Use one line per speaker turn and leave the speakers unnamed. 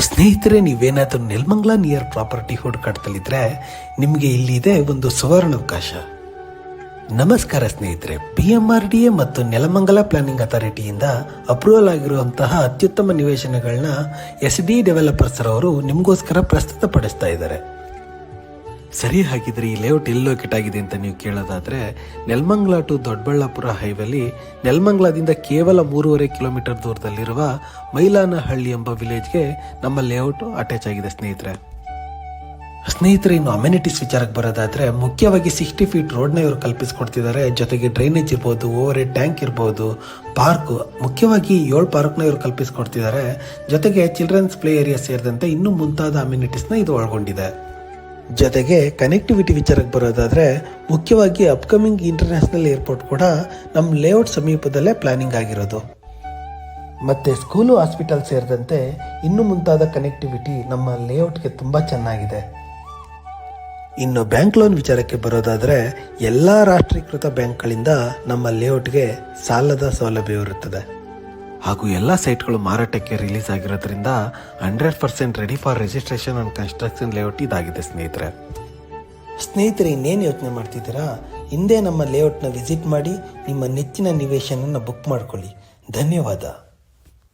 ಸ್ನೇಹಿತರೆ, ನೀವೇನಾದರೂ Nelamangala near property ಹುಡುಕಾಡ್ತಲಿದ್ರೆ ನಿಮಗೆ ಇಲ್ಲಿದೆ ಒಂದು ಸುವರ್ಣಾವಕಾಶ. ನಮಸ್ಕಾರ ಸ್ನೇಹಿತರೆ, PMRDA ಮತ್ತು ನೆಲಮಂಗಲ ಪ್ಲಾನಿಂಗ್ ಅಥಾರಿಟಿಯಿಂದ ಅಪ್ರೂವಲ್ ಆಗಿರುವಂತಹ ಅತ್ಯುತ್ತಮ ನಿವೇಶನಗಳನ್ನ SD ಡೆವಲಪರ್ಸ್ ಅವರು ನಿಮಗೋಸ್ಕರ ಪ್ರಸ್ತುತಪಡಿಸ್ತಾ ಇದ್ದಾರೆ. ಸರಿ, ಹಾಗಿದ್ರೆ ಈ ಲೇಔಟ್ ಎಲ್ಲಿ ಲೊಕೇಟ್ ಆಗಿದೆ ಅಂತ ನೀವು ಕೇಳೋದಾದ್ರೆ, ನೆಲಮಂಗಲ ಟು ದೊಡ್ಡಬಳ್ಳಾಪುರ ಹೈವೇಲಿ ನೆಲಮಂಗಲದಿಂದ ಕೇವಲ 3.5 ಕಿಲೋಮೀಟರ್ ದೂರದಲ್ಲಿರುವ ಮೈಲಾನಹಳ್ಳಿ ಎಂಬ ವಿಲೇಜ್ಗೆ ನಮ್ಮ ಲೇಔಟ್ ಅಟ್ಯಾಚ್ ಆಗಿದೆ ಸ್ನೇಹಿತರೆ. ಇನ್ನು ಅಮ್ಯುನಿಟೀಸ್ ವಿಚಾರಕ್ಕೆ ಬರೋದಾದ್ರೆ, ಮುಖ್ಯವಾಗಿ 60 ಫೀಟ್ ರೋಡ್ನ ಇವರು ಕಲ್ಪಿಸಿಕೊಡ್ತಿದ್ದಾರೆ. ಜೊತೆಗೆ ಡ್ರೈನೇಜ್ ಇರ್ಬೋದು, ಓವರ್ ಹೆಡ್ ಟ್ಯಾಂಕ್ ಇರ್ಬೋದು, ಪಾರ್ಕ್, ಮುಖ್ಯವಾಗಿ 7 ಪಾರ್ಕ್ನ ಇವರು ಕಲ್ಪಿಸಿಕೊಡ್ತಿದ್ದಾರೆ. ಜೊತೆಗೆ ಚಿಲ್ಡ್ರನ್ಸ್ ಪ್ಲೇ ಏರಿಯಾ ಸೇರಿದಂತೆ ಇನ್ನೂ ಮುಂತಾದ ಅಮ್ಯುನಿಟೀಸ್ನ ಇದು ಒಳಗೊಂಡಿದೆ. ಜೊತೆಗೆ ಕನೆಕ್ಟಿವಿಟಿ ವಿಚಾರಕ್ಕೆ ಬರೋದಾದ್ರೆ, ಮುಖ್ಯವಾಗಿ ಅಪ್ಕಮಿಂಗ್ ಇಂಟರ್ನ್ಯಾಷನಲ್ ಏರ್ಪೋರ್ಟ್ ಕೂಡ ನಮ್ಮ ಲೇಔಟ್ ಸಮೀಪದಲ್ಲೇ ಪ್ಲಾನಿಂಗ್ ಆಗಿರೋದು. ಮತ್ತೆ ಸ್ಕೂಲು, ಹಾಸ್ಪಿಟಲ್ ಸೇರಿದಂತೆ ಇನ್ನೂ ಮುಂತಾದ ಕನೆಕ್ಟಿವಿಟಿ ನಮ್ಮ ಲೇಔಟ್ಗೆ ತುಂಬ ಚೆನ್ನಾಗಿದೆ. ಇನ್ನು ಬ್ಯಾಂಕ್ ಲೋನ್ ವಿಚಾರಕ್ಕೆ ಬರೋದಾದರೆ, ಎಲ್ಲ ರಾಷ್ಟ್ರೀಕೃತ ಬ್ಯಾಂಕ್ಗಳಿಂದ ನಮ್ಮ ಲೇಔಟ್ಗೆ ಸಾಲದ ಸೌಲಭ್ಯವಿರುತ್ತದೆ. ಹಾಗೂ ಎಲ್ಲ ಸೈಟ್ಗಳು ಮಾರಾಟಕ್ಕೆ ರಿಲೀಸ್ ಆಗಿರೋದ್ರಿಂದ 100% ready for registration and construction layout ಇದಾಗಿದೆ ಸ್ನೇಹಿತರೆ. ಇನ್ನೇನು ಯೋಚನೆ ಮಾಡ್ತಿದ್ದೀರಾ? ಹಿಂದೆ ನಮ್ಮ ಲೇಔಟ್ನ ವಿಸಿಟ್ ಮಾಡಿ ನಿಮ್ಮ ನೆಚ್ಚಿನ ನಿವೇಶನವನ್ನು ಬುಕ್ ಮಾಡ್ಕೊಳ್ಳಿ. ಧನ್ಯವಾದ.